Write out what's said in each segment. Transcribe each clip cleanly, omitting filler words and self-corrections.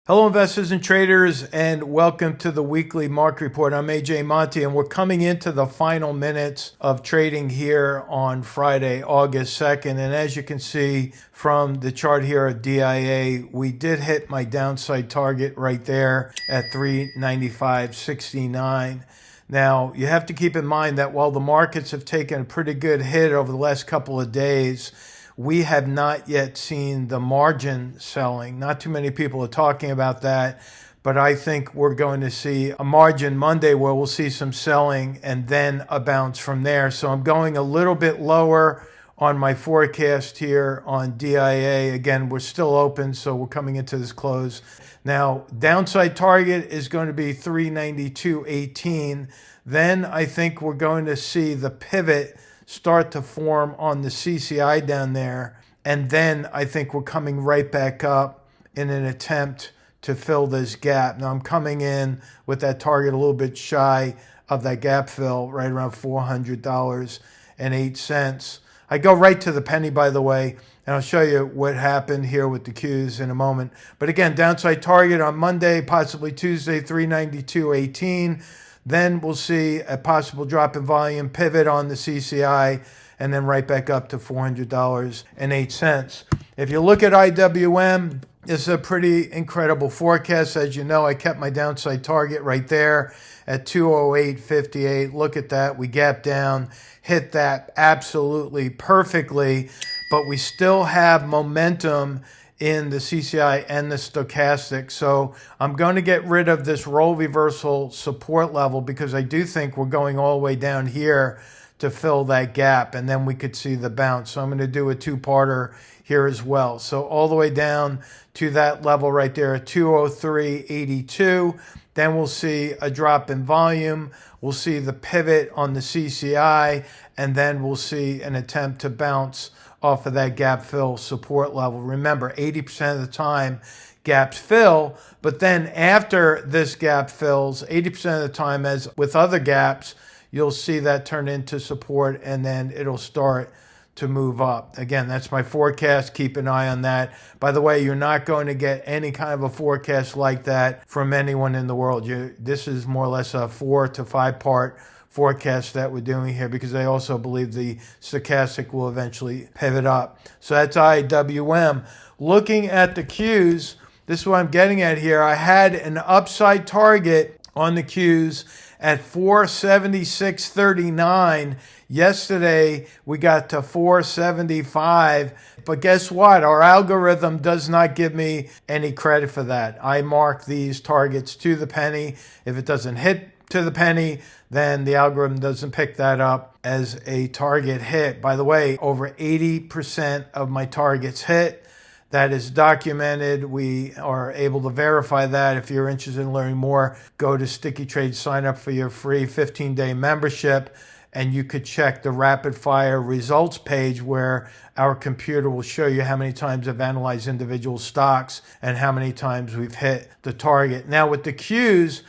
Hello, investors and traders, and welcome to the weekly market report. I'm AJ Monte, and we're coming into the final minutes of trading here on Friday, August 2nd. And as you can see from the chart here at DIA, we did hit my downside target right there at 395.69. Now, you have to keep in mind that while the markets have taken a pretty good hit over the last couple of days, we have not yet seen the margin selling. Not too many people are talking about that, but I think we're going to see a margin Monday where we'll see some selling and then a bounce from there. So I'm going a little bit lower on my forecast here on DIA. Again, we're still open, so we're coming into this close. Now, downside target is going to be 392.18. Then I think we're going to see the pivot start to form on the CCI down there. And then I think we're coming right back up in an attempt to fill this gap. Now I'm coming in with that target a little bit shy of that gap fill, right around $400.08. I go right to the penny, by the way, and I'll show you what happened here with the Qs in a moment. But again, downside target on Monday, possibly Tuesday, 392.18. Then we'll see a possible drop in volume, pivot on the CCI, and then right back up to $400.08. If you look at IWM, it's a pretty incredible forecast. As you know, I kept my downside target right there at 208.58. Look at that. We gapped down, hit that absolutely perfectly, but we still have momentum in the CCI and the stochastic. So I'm going to get rid of this role reversal support level because I do think we're going all the way down here to fill that gap, and then we could see the bounce. So I'm going to do a two-parter here as well. So all the way down to that level right there at 203.82. Then we'll see a drop in volume. We'll see the pivot on the CCI, and then we'll see an attempt to bounce off of that gap fill support level. Remember, 80% of the time gaps fill, but then after this gap fills, 80% of the time, as with other gaps, you'll see that turn into support and then it'll start to move up. Again, that's my forecast. Keep an eye on that. By the way, you're not going to get any kind of a forecast like that from anyone in the world. This is more or less a 4 to 5 part forecast that we're doing here because I also believe the stochastic will eventually pivot up. So that's IWM. Looking at the Qs, this is what I'm getting at here. I had an upside target on the Qs at 476.39. Yesterday, we got to 475. But guess what? Our algorithm does not give me any credit for that. I mark these targets to the penny. If it doesn't hit to the penny, then the algorithm doesn't pick that up as a target hit. By the way, over 80% of my targets hit. That is documented. We are able to verify that. If you're interested in learning more, go to StickyTrades, sign up for your free 15-day membership, and you could check the rapid fire results page where our computer will show you how many times I've analyzed individual stocks and how many times we've hit the target. Now with the Qs,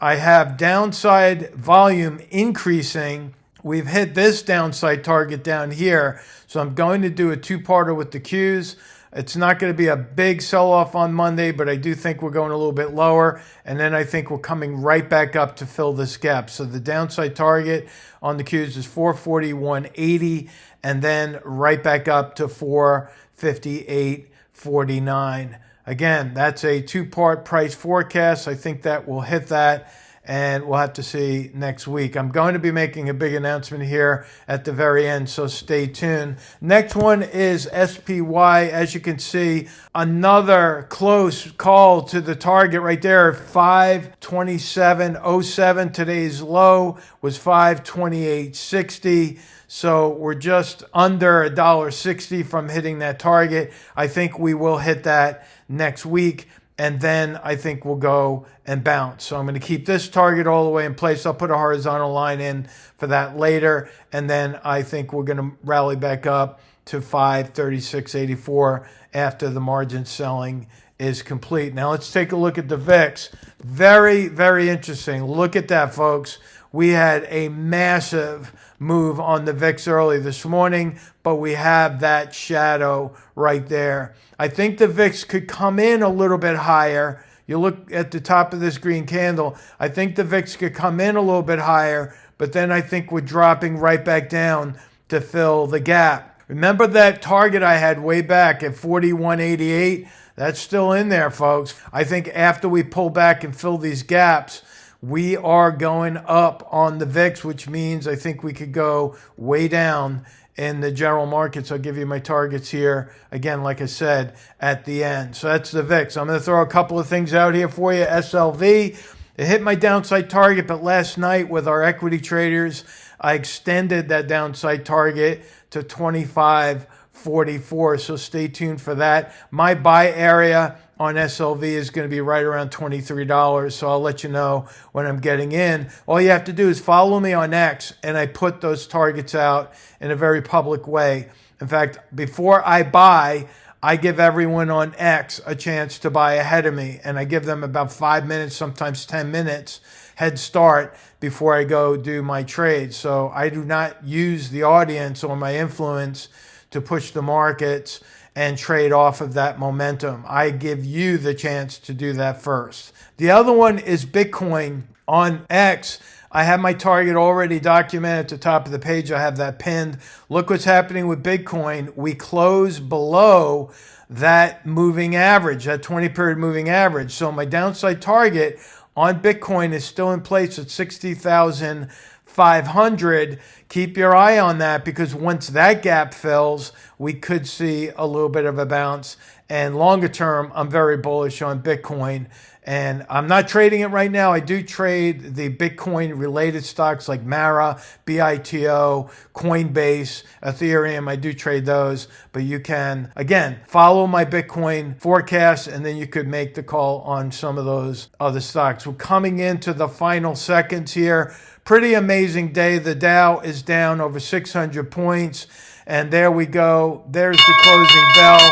I have downside volume increasing. We've hit this downside target down here. So I'm going to do a two-parter with the Qs. It's not going to be a big sell-off on Monday, but I do think we're going a little bit lower. And then I think we're coming right back up to fill this gap. So the downside target on the Qs is 441.80 and then right back up to 458.49. Again, that's a two-part price forecast. I think that will hit that, and we'll have to see next week. I'm going to be making a big announcement here at the very end, so stay tuned. Next one is SPY. As you can see, another close call to the target right there, 527.07. Today's low was 528.60. So we're just under $1.60 from hitting that target. I think we will hit that next week, and then I think we'll go and bounce. So I'm going to keep this target all the way in place. I'll put a horizontal line in for that later, and then I think we're going to rally back up to 536.84 after the margin selling is complete. Now let's take a look at the VIX. Very, very interesting. Look at that, folks. We had a massive move on the VIX early this morning, but we have that shadow right there. I think the VIX could come in a little bit higher. You look at the top of this green candle, I think the VIX could come in a little bit higher, but then I think we're dropping right back down to fill the gap. Remember that target I had way back at 41.88? That's still in there, folks. I think after we pull back and fill these gaps, we are going up on the VIX, which means I think we could go way down in the general markets. I'll give you my targets here, again, like I said, at the end. So that's the VIX. I'm going to throw a couple of things out here for you. SLV, it hit my downside target, but last night with our equity traders, I extended that downside target to 25.44. So stay tuned for that. My buy area on SLV is going to be right around $23. So I'll let you know when I'm getting in. All you have to do is follow me on X, and I put those targets out in a very public way. In fact, before I buy, I give everyone on X a chance to buy ahead of me, and I give them about 5 minutes, sometimes 10 minutes head start before I go do my trades. So I do not use the audience or my influence to push the markets and trade off of that momentum. I give you the chance to do that first. The other one is Bitcoin on X. I have my target already documented at the top of the page. I have that pinned. Look what's happening with Bitcoin. We close below that moving average, that 20-period moving average. So my downside target on Bitcoin is still in place at 60,500. Keep your eye on that, because once that gap fills, we could see a little bit of a bounce. And longer term, I'm very bullish on Bitcoin. And I'm not trading it right now. I do trade the Bitcoin-related stocks like Mara, BITO, Coinbase, Ethereum. I do trade those. But you can, again, follow my Bitcoin forecast, and then you could make the call on some of those other stocks. We're coming into the final seconds here. Pretty amazing day. The Dow is down over 600 points. And there we go. There's the closing bell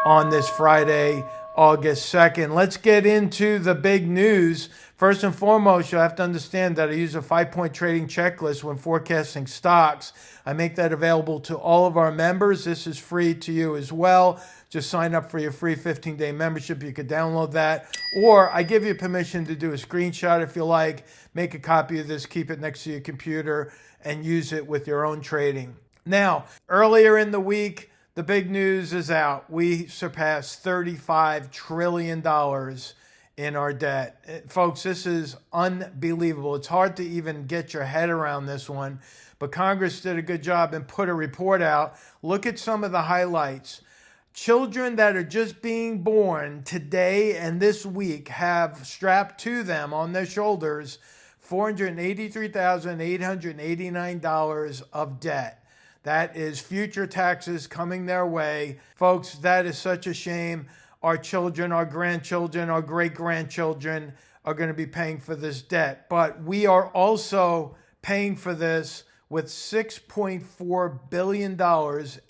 on this Friday, August 2nd. Let's get into the big news. First and foremost, you'll have to understand that I use a 5-point trading checklist when forecasting stocks. I make that available to all of our members. This is free to you as well. Just sign up for your free 15-day membership. You could download that. Or I give you permission to do a screenshot if you like. Make a copy of this, keep it next to your computer, and use it with your own trading. Now, earlier in the week, the big news is out. We surpassed $35 trillion in our debt. Folks, this is unbelievable. It's hard to even get your head around this one, but Congress did a good job and put a report out. Look at some of the highlights. Children that are just being born today and this week have strapped to them on their shoulders $483,889 of debt. That is future taxes coming their way. Folks, that is such a shame. Our children, our grandchildren, our great-grandchildren are going to be paying for this debt. But we are also paying for this with $6.4 billion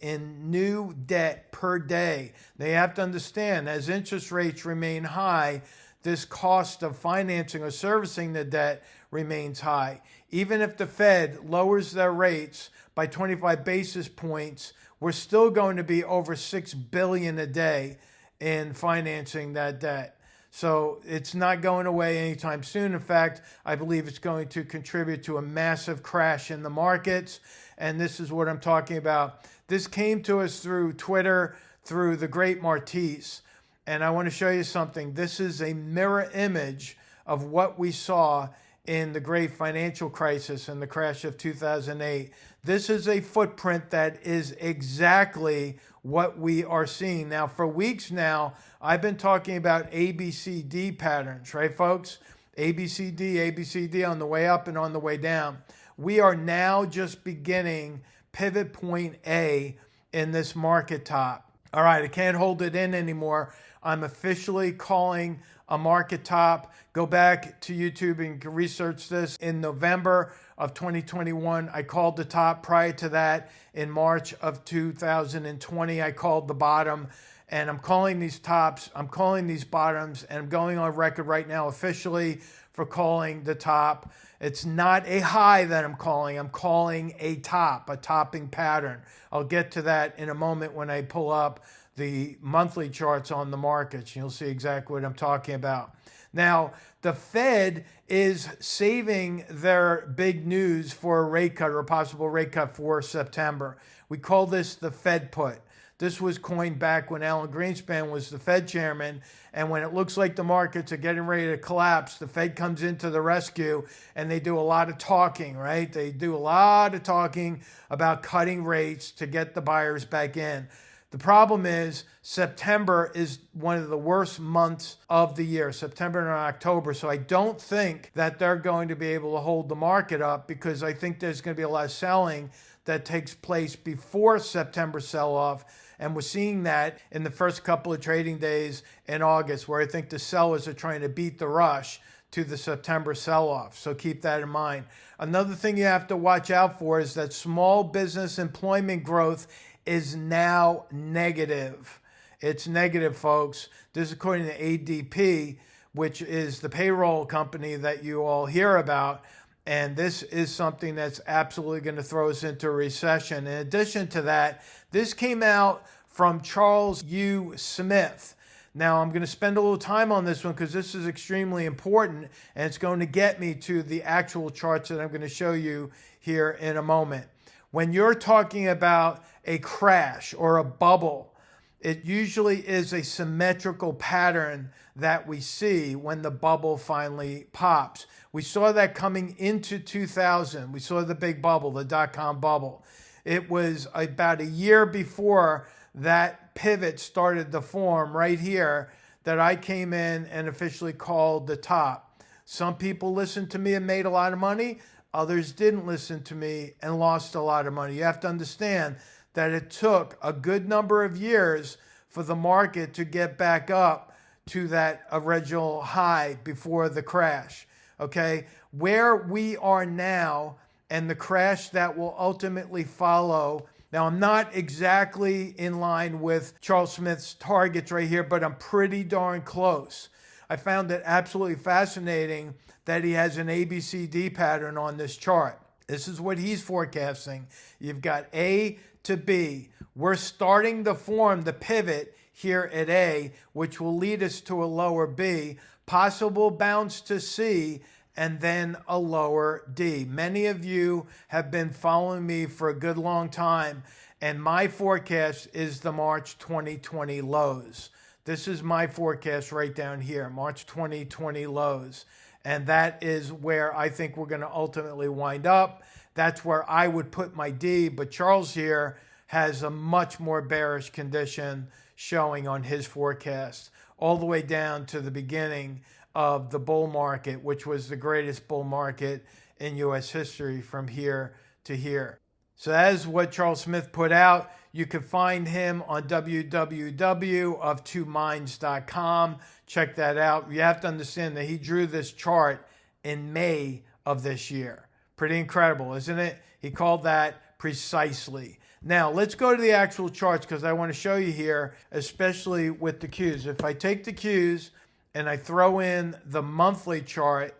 in new debt per day. They have to understand, as interest rates remain high, this cost of financing or servicing the debt remains high. Even if the Fed lowers their rates by 25 basis points, we're still going to be over $6 billion a day in financing that debt. So it's not going away anytime soon. In fact, I believe it's going to contribute to a massive crash in the markets. And this is what I'm talking about. This came to us through Twitter, through the great Martise. And I want to show you something. This is a mirror image of what we saw in the great financial crisis and the crash of 2008. This is a footprint that is exactly what we are seeing. Now, for weeks now, I've been talking about ABCD patterns, right, folks? ABCD, ABCD on the way up and on the way down. We are now just beginning pivot point A in this market top. All right, I can't hold it in anymore. I'm officially calling a market top. Go back to YouTube and research this. In November of 2021, I called the top. Prior to that, in March of 2020, I called the bottom. And I'm calling these tops, I'm calling these bottoms, and I'm going on record right now officially for calling the top. It's not a high that I'm calling a top, a topping pattern. I'll get to that in a moment when I pull up the monthly charts on the markets. You'll see exactly what I'm talking about. Now, the Fed is saving their big news for a rate cut or a possible rate cut for September. We call this the Fed put. This was coined back when Alan Greenspan was the Fed chairman. And when it looks like the markets are getting ready to collapse, the Fed comes into the rescue and they do a lot of talking, right? They do a lot of talking about cutting rates to get the buyers back in. The problem is September is one of the worst months of the year, September and October. So I don't think that they're going to be able to hold the market up, because I think there's going to be a lot of selling that takes place before September sell-off. And we're seeing that in the first couple of trading days in August, where I think the sellers are trying to beat the rush to the September sell-off. So keep that in mind. Another thing you have to watch out for is that small business employment growth is now negative. It's negative, folks. This is according to ADP, which is the payroll company that you all hear about. And this is something that's absolutely going to throw us into a recession. In addition to that, this came out from Charles U. Smith. Now, I'm going to spend a little time on this one because this is extremely important, and it's going to get me to the actual charts that I'm going to show you here in a moment. When you're talking about a crash or a bubble, it usually is a symmetrical pattern that we see when the bubble finally pops. We saw that coming into 2000. We saw the big bubble, the dot-com bubble. It was about a year before that pivot started to form right here that I came in and officially called the top. Some people listened to me and made a lot of money. Others didn't listen to me and lost a lot of money. You have to understand that it took a good number of years for the market to get back up to that original high before the crash. Okay, where we are now and the crash that will ultimately follow. Now, I'm not exactly in line with Charles Smith's targets right here, but I'm pretty darn close. I found it absolutely fascinating that he has an ABCD pattern on this chart. This is what he's forecasting. You've got A to B. We're starting to form the pivot here at A, which will lead us to a lower B, possible bounce to C, and then a lower D. Many of you have been following me for a good long time, and my forecast is the March 2020 lows. This is my forecast right down here, March 2020 lows. And that is where I think we're going to ultimately wind up. That's where I would put my D. But Charles here has a much more bearish condition showing on his forecast, all the way down to the beginning of the bull market, which was the greatest bull market in U.S. history from here to here. So that is what Charles Smith put out. You can find him on www.of2minds.com. Check that out. You have to understand that he drew this chart in May of this year. Pretty incredible, isn't it? He called that precisely. Now, let's go to the actual charts because I want to show you here, especially with the Qs. If I take the Qs and I throw in the monthly chart,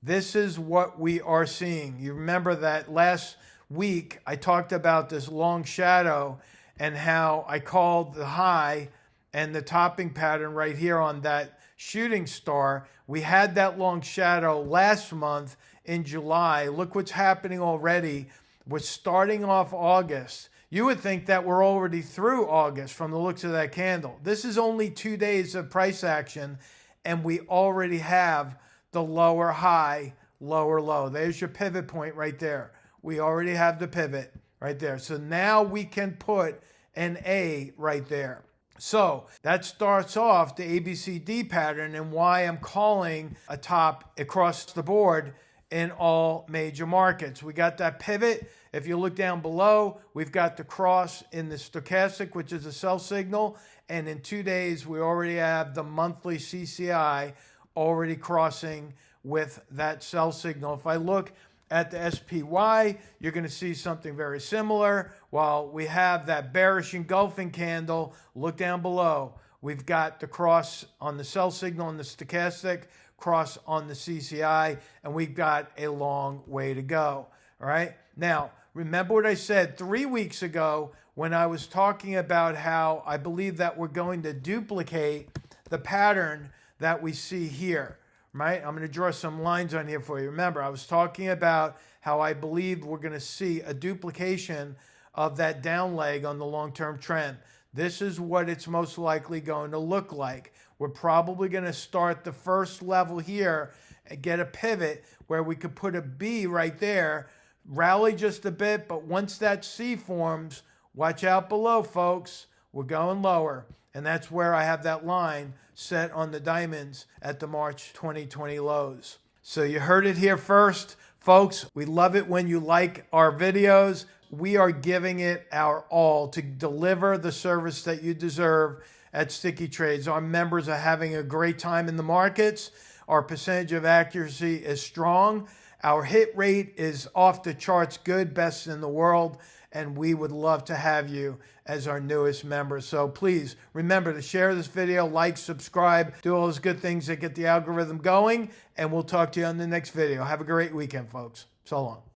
this is what we are seeing. You remember that last week I talked about this long shadow and how I called the high and the topping pattern right here on that shooting star. We had that long shadow last month in July. Look what's happening already. We're starting off August. You would think that we're already through August from the looks of that candle. This is only 2 days of price action, and we already have the lower high, lower low. There's your pivot point right there. We already have the pivot right there. So now we can put an A right there. So that starts off the ABCD pattern and why I'm calling a top across the board in all major markets. We got that pivot. If you look down below, we've got the cross in the stochastic, which is a sell signal. And in 2 days, we already have the monthly CCI already crossing with that sell signal. If I look at the SPY, you're going to see something very similar. While we have that bearish engulfing candle, look down below. We've got the cross on the sell signal in the stochastic, cross on the CCI, and we've got a long way to go. All right. Now, remember what I said 3 weeks ago when I was talking about how I believe that we're going to duplicate the pattern that we see here, right? I'm going to draw some lines on here for you. Remember, I was talking about how I believe we're going to see a duplication of that down leg on the long-term trend. This is what it's most likely going to look like. We're probably going to start the first level here and get a pivot where we could put a B right there, rally just a bit, but once that C forms, watch out below, folks. We're going lower. And that's where I have that line set on the diamonds at the March 2020 lows. So you heard it here first, folks. We love it when you like our videos. We are giving it our all to deliver the service that you deserve at Sticky Trades. Our members are having a great time in the markets. Our percentage of accuracy is strong. Our hit rate is off the charts good, best in the world, and we would love to have you as our newest member. So please remember to share this video, like, subscribe, do all those good things that get the algorithm going, and we'll talk to you on the next video. Have a great weekend, folks. So long.